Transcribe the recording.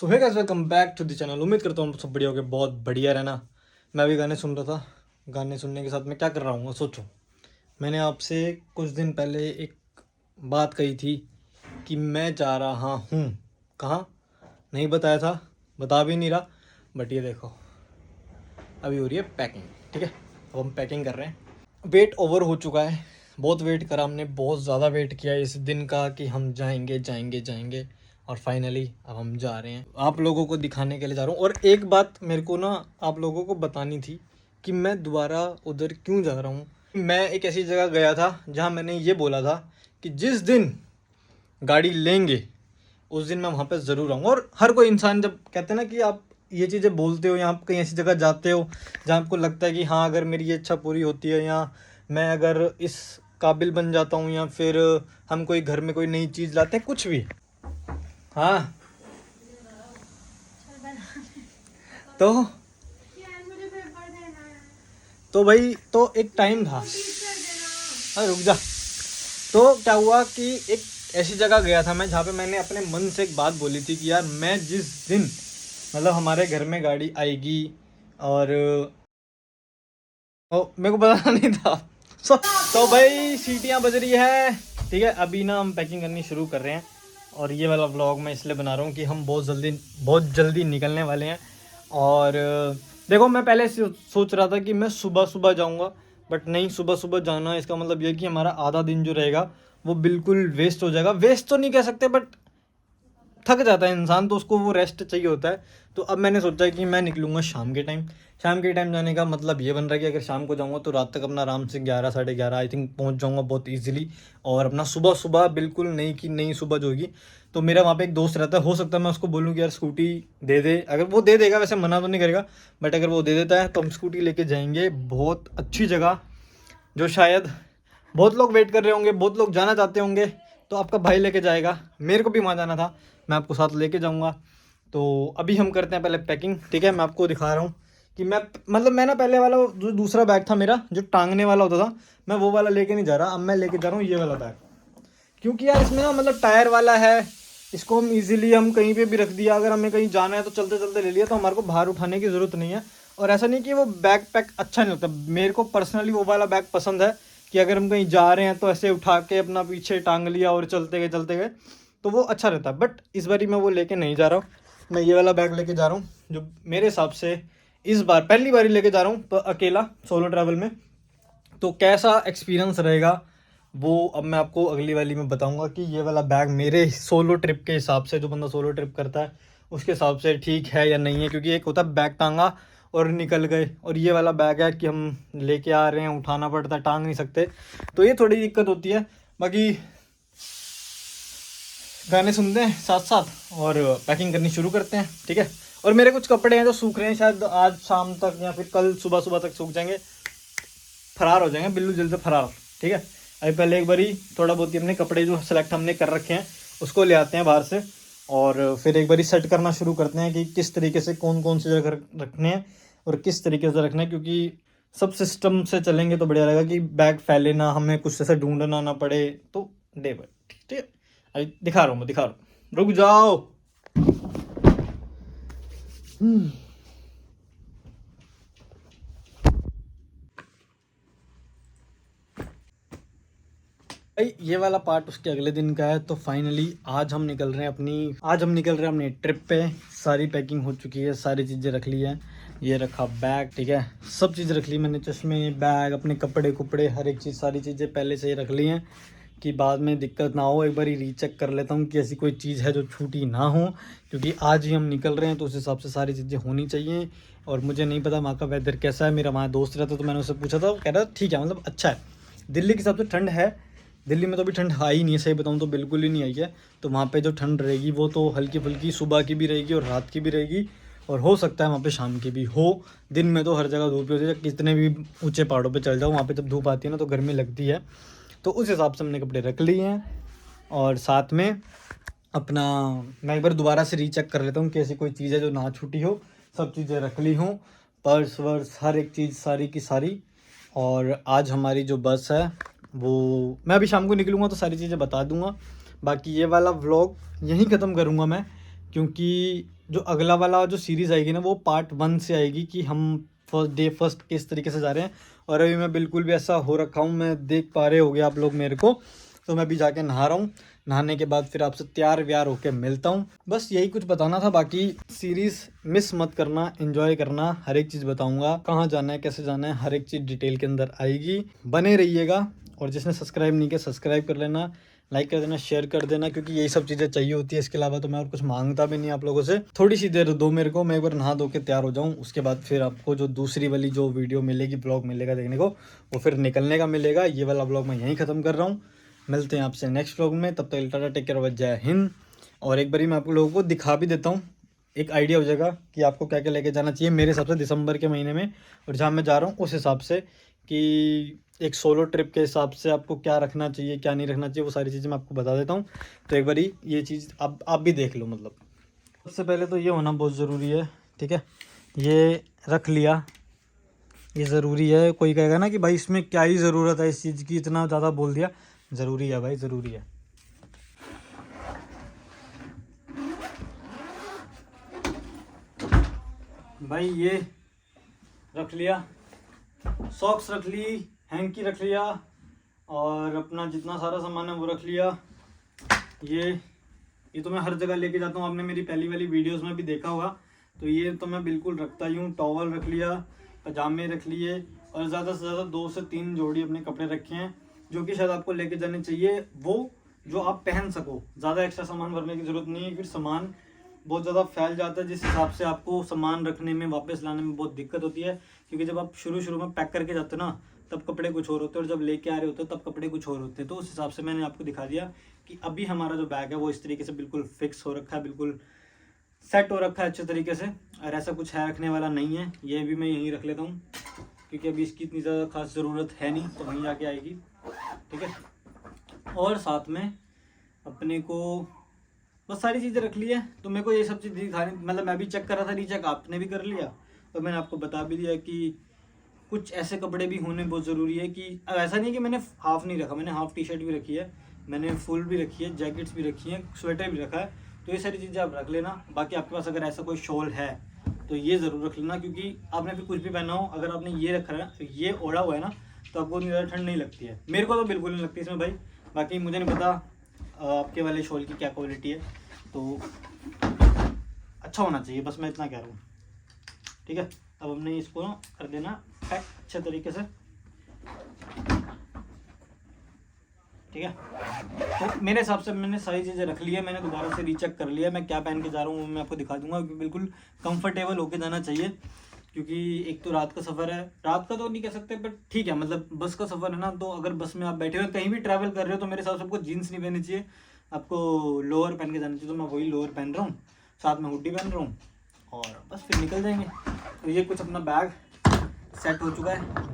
So hey guys, welcome back to the channel. उम्मीद करता हूँ सब बढ़िया होगे, बहुत बढ़िया रहना। मैं भी गाने सुन रहा था। गाने सुनने के साथ मैं क्या कर रहा हूँ सोचो। मैंने आपसे कुछ दिन पहले एक बात कही थी कि मैं जा रहा हूँ। कहाँ नहीं बताया था, बता भी नहीं रहा। बट ये देखो, अभी हो रही है पैकिंग। ठीक है, अब हम पैकिंग कर रहे हैं। वेट ओवर हो चुका है, बहुत वेट करा हमने, बहुत ज़्यादा वेट किया इस दिन का कि हम जाएंगे जाएंगे जाएंगे। और फाइनली अब हम जा रहे हैं, आप लोगों को दिखाने के लिए जा रहा हूँ। और एक बात मेरे को ना आप लोगों को बतानी थी कि मैं दोबारा उधर क्यों जा रहा हूँ। मैं एक ऐसी जगह गया था जहाँ मैंने ये बोला था कि जिस दिन गाड़ी लेंगे उस दिन मैं वहाँ पे ज़रूर आऊँगा। और हर कोई इंसान जब कहते हैं ना कि आप ये चीज़ें बोलते हो या आप कहीं ऐसी जगह जाते हो जहाँ आपको लगता है कि हाँ, अगर मेरी ये इच्छा पूरी होती है या मैं अगर इस काबिल बन जाता हूँ या फिर हम कोई घर में कोई नई चीज़ लाते हैं, कुछ भी। हाँ, तो भाई तो एक टाइम था। अरे रुक जा। तो क्या हुआ कि एक ऐसी जगह गया था मैं जहाँ पे मैंने अपने मन से एक बात बोली थी कि यार मैं जिस दिन मतलब हमारे घर में गाड़ी आएगी और मेरे को पता नहीं था। तो भाई सीटियाँ बज रही है। ठीक है, अभी ना हम पैकिंग करनी शुरू कर रहे हैं। और ये वाला व्लॉग मैं इसलिए बना रहा हूँ कि हम बहुत जल्दी निकलने वाले हैं। और देखो, मैं पहले सोच रहा था कि मैं सुबह सुबह जाऊँगा, बट नहीं, सुबह सुबह जाना इसका मतलब ये कि हमारा आधा दिन जो रहेगा वो बिल्कुल वेस्ट हो जाएगा। वेस्ट तो नहीं कह सकते, बट थक जाता है इंसान, तो उसको वो रेस्ट चाहिए होता है। तो अब मैंने सोचा है कि मैं निकलूँगा शाम के टाइम। शाम के टाइम जाने का मतलब ये बन रहा है कि अगर शाम को जाऊँगा तो रात तक अपना आराम से 11 साढ़े 11 आई थिंक पहुँच जाऊँगा बहुत इजीली। और अपना सुबह सुबह बिल्कुल नई की नई सुबह जो होगी। तो मेरा वहाँ पे एक दोस्त रहता है, हो सकता है मैं उसको बोलूँ कि यार स्कूटी दे दे। अगर वो दे देगा, वैसे मना तो नहीं करेगा, बट अगर वो दे देता है तो हम स्कूटी लेके जाएंगे बहुत अच्छी जगह, जो शायद बहुत लोग वेट कर रहे होंगे, बहुत लोग जाना चाहते होंगे। तो आपका भाई लेके जाएगा, मेरे को भी वहाँ जाना था, मैं आपको साथ लेके जाऊँगा। तो अभी हम करते हैं पहले पैकिंग। ठीक है, मैं आपको दिखा रहा हूँ कि मैं ना पहले वाला जो दूसरा बैग था मेरा, जो टांगने वाला होता था, मैं वो वाला लेके नहीं जा रहा। अब मैं लेके जा रहा हूँ ये वाला बैग, क्योंकि यार इसमें ना मतलब टायर वाला है। इसको हम इजीली हम कहीं पे भी रख दिया, अगर हमें कहीं जाना है तो चलते चलते ले लिया, तो हमारे को बाहर उठाने की ज़रूरत नहीं है। और ऐसा नहीं कि वो बैग पैक अच्छा नहीं लगता, मेरे को पर्सनली वो वाला बैग पसंद है कि अगर हम कहीं जा रहे हैं तो ऐसे उठा के अपना पीछे टांग लिया और चलते गए तो वो अच्छा रहता है। बट इस बारी मैं वो लेके नहीं जा रहा हूँ, मैं ये वाला बैग लेके जा रहा हूँ, जो मेरे हिसाब से इस बार पहली बार लेके जा रहा हूँ अकेला सोलो ट्रैवल में। तो कैसा एक्सपीरियंस रहेगा वो अब मैं आपको अगली वाली में बताऊंगा कि ये वाला बैग मेरे सोलो ट्रिप के हिसाब से, जो बंदा सोलो ट्रिप करता है उसके हिसाब से ठीक है या नहीं है। क्योंकि एक होता है बैग टांगा और निकल गए, और ये वाला बैग है कि हम लेके आ रहे हैं, उठाना पड़ता है, टांग नहीं सकते, तो ये थोड़ी दिक्कत होती है। बाकी गाने सुनते हैं साथ साथ और पैकिंग करनी शुरू करते हैं। ठीक है, और मेरे कुछ कपड़े हैं जो सूख रहे हैं, शायद आज शाम तक या फिर कल सुबह सुबह तक सूख जाएंगे, फरार हो जाएंगे बिल्लू जल से फरार। ठीक है, अभी पहले एक बारी थोड़ा बहुत ही अपने कपड़े जो सेलेक्ट हमने कर रखे हैं उसको ले आते हैं बाहर से, और फिर एक बारी सेट करना शुरू करते हैं कि किस तरीके से कौन कौन सी जगह रखने हैं और किस तरीके से रखना है। क्योंकि सब सिस्टम से चलेंगे तो बढ़िया रहेगा कि बैग फैले ना, हमें कुछ ऐसे ढूंढना ना पड़े। तो डे बाय, ठीक है, अभी दिखा रहा हूँ, मैं दिखा रहा हूँ, रुक जाओ। भाई ये वाला पार्ट उसके अगले दिन का है। तो फाइनली आज हम निकल रहे हैं अपनी ट्रिप पे। सारी पैकिंग हो चुकी है, सारी चीज़ें रख ली हैं, ये रखा बैग। ठीक है, सब चीज़ रख ली मैंने, चश्मे, बैग, अपने कपड़े कुपड़े, हर एक चीज़, सारी चीज़ें पहले से ही रख ली हैं कि बाद में दिक्कत ना हो। एक बार ही रीचेक कर लेता हूँ कि ऐसी कोई चीज़ है जो छूटी ना हो, क्योंकि आज ही हम निकल रहे हैं तो उस हिसाब से सारी चीज़ें होनी चाहिए। और मुझे नहीं पता वहाँ का वेदर कैसा है, मेरा वहाँ दोस्त रहता तो मैंने उससे पूछा था, वो कह रहा ठीक है, मतलब अच्छा है। दिल्ली के हिसाब से ठंड है, दिल्ली में तो अभी ठंड आई नहीं है, सही बताऊँ तो बिल्कुल ही नहीं आई है। तो वहाँ पे जो ठंड रहेगी वो तो हल्की फुल्की सुबह की भी रहेगी और रात की भी रहेगी, और हो सकता है वहाँ पे शाम की भी हो। दिन में तो हर जगह धूप ही होती है, कितने भी ऊंचे पहाड़ों पे चल जाओ वहाँ पे जब धूप आती है ना तो गर्मी लगती है। तो उस हिसाब से हमने कपड़े रख लिए हैं। और साथ में अपना मैं एक बार दोबारा से रीचेक कर लेता हूँ कि ऐसी कोई चीज़ है जो ना छूटी हो। सब चीज़ें रख ली हूँ, पर्स वर्स हर एक चीज़ सारी की सारी। और आज हमारी जो बस है वो, मैं अभी शाम को निकलूँगा तो सारी चीज़ें बता दूँगा। बाकी ये वाला व्लॉग यहीं ख़त्म करूँगा मैं, क्योंकि जो अगला वाला जो सीरीज़ आएगी ना वो पार्ट 1 से आएगी कि हम फर्स्ट किस तरीके से जा रहे हैं। और अभी मैं बिल्कुल भी ऐसा हो रखा हूँ, मैं देख पा रहे होगे आप लोग मेरे को। तो मैं अभी जाके नहा रहा हूँ, नहाने के बाद फिर आपसे तैयार व्यार होके मिलता हूँ। बस यही कुछ बताना था, बाकी सीरीज़ मिस मत करना, एंजॉय करना, हर एक चीज़ बताऊँगा, कहाँ जाना है कैसे जाना है हर एक चीज़ डिटेल के अंदर आएगी, बने रहिएगा। और जिसने सब्सक्राइब नहीं किया सब्सक्राइब कर लेना, लाइक कर देना, शेयर कर देना, क्योंकि यही सब चीज़ें चाहिए होती है। इसके अलावा तो मैं और कुछ मांगता भी नहीं आप लोगों से। थोड़ी सी देर दो मेरे को, मैं एक बार नहा धो के तैयार हो जाऊँ, उसके बाद फिर आपको जो दूसरी वाली जो वीडियो मिलेगी, ब्लॉग मिलेगा देखने को, वो फिर निकलने का मिलेगा। ये वाला ब्लॉग मैं यहीं ख़त्म कर रहा हूँ। मिलते हैं आपसे नेक्स्ट ब्लॉग में, तब तक टाटा, टेक केयर, जय हिंद। और एक बारी मैं आप लोगों को दिखा भी देता हूँ, एक आइडिया हो जाएगा कि आपको क्या क्या लेके जाना चाहिए मेरे हिसाब से दिसंबर के महीने में, और जहाँ मैं जा रहा हूँ उस हिसाब से, कि एक सोलो ट्रिप के हिसाब से आपको क्या रखना चाहिए क्या नहीं रखना चाहिए, वो सारी चीज़ें मैं आपको बता देता हूँ। तो एक बारी ये चीज़ आप भी देख लो। मतलब सबसे पहले तो ये होना बहुत ज़रूरी है, ठीक है, ये रख लिया, ये ज़रूरी है। कोई कहेगा ना कि भाई इसमें क्या ही ज़रूरत है इस चीज़ की, इतना ज़्यादा बोल दिया, ज़रूरी है भाई, ज़रूरी है। भाई ये रख लिया, सॉक्स रख ली, हैंकी रख लिया, और अपना जितना सारा सामान है वो रख लिया। ये तो मैं हर जगह लेके जाता हूँ, आपने मेरी पहली वाली वीडियोस में भी देखा होगा। तो ये तो मैं बिल्कुल रखता ही हूँ। टॉवल रख लिया, पजामे रख लिए, और ज़्यादा से ज़्यादा 2 से 3 जोड़ी अपने कपड़े रखे हैं, जो कि शायद आपको लेके जाने चाहिए, वो जो आप पहन सको। ज़्यादा एक्स्ट्रा सामान भरने की ज़रूरत नहीं है, फिर सामान बहुत ज़्यादा फैल जाता है, जिस हिसाब से आपको सामान रखने में, वापस लाने में बहुत दिक्कत होती है। क्योंकि जब आप शुरू में पैक करके जाते हो ना, तब कपड़े कुछ और होते हैं, और जब लेके आ रहे होते हैं तब कपड़े कुछ और होते हैं। तो उस हिसाब से मैंने आपको दिखा दिया कि अभी हमारा जो बैग है वो इस तरीके से बिल्कुल फिक्स हो रखा है, बिल्कुल सेट हो रखा है अच्छे तरीके से, और ऐसा कुछ है रखने वाला नहीं है। ये भी मैं यहीं रख लेता हूँ, क्योंकि अभी इसकी इतनी ज़्यादा खास ज़रूरत है नहीं, तो वहीं जाके आएगी, ठीक है। और साथ में अपने को बस सारी चीज़ें रख ली है। तो मेरे को ये सब चीज़ दिखानी, मतलब मैं भी चेक कर रहा था, रीचेक आपने भी कर लिया, और मैंने आपको बता भी दिया कि कुछ ऐसे कपड़े भी होने बहुत ज़रूरी है। कि अब ऐसा नहीं है कि मैंने हाफ़ नहीं रखा, मैंने हाफ़ टी शर्ट भी रखी है, मैंने फुल भी रखी है, जैकेट्स भी रखी हैं, स्वेटर भी रखा है। तो ये सारी चीज़ें आप रख लेना। बाकी आपके पास अगर ऐसा कोई शॉल है तो ये ज़रूर रख लेना, क्योंकि आपने फिर कुछ भी पहना हो, अगर आपने ये रखा है, ये ओढ़ा हुआ है ना, तो आपको इतनी ज़्यादा ठंड नहीं लगती है। मेरे को तो बिल्कुल नहीं लगती इसमें भाई। बाकी मुझे नहीं पता आपके वाले शॉल की क्या क्वालिटी है, तो अच्छा होना चाहिए, बस मैं इतना कह रहा हूँ, ठीक है। अब हमने इसको ना कर देना पैक अच्छे तरीके से, ठीक है। तो मेरे हिसाब से मैंने सारी चीज़ें रख ली है, मैंने दोबारा से रीचेक कर लिया। मैं क्या पहन के जा रहा हूँ मैं आपको दिखा दूंगा, क्योंकि बिल्कुल कंफर्टेबल होके जाना चाहिए। क्योंकि एक तो रात का सफ़र है, रात का तो नहीं कह सकते, बट ठीक है, मतलब बस का सफ़र है ना, तो अगर बस में आप बैठे हुए कहीं भी ट्रैवल कर रहे हो, तो मेरे हिसाब से आपको जीन्स नहीं पहननी चाहिए, आपको लोअर पहन के जाना चाहिए। तो मैं वही लोअर पहन रहा हूँ, साथ में हुडी पहन रहा हूँ, और बस फिर निकल जाएंगे। तो ये कुछ अपना बैग सेट हो चुका है।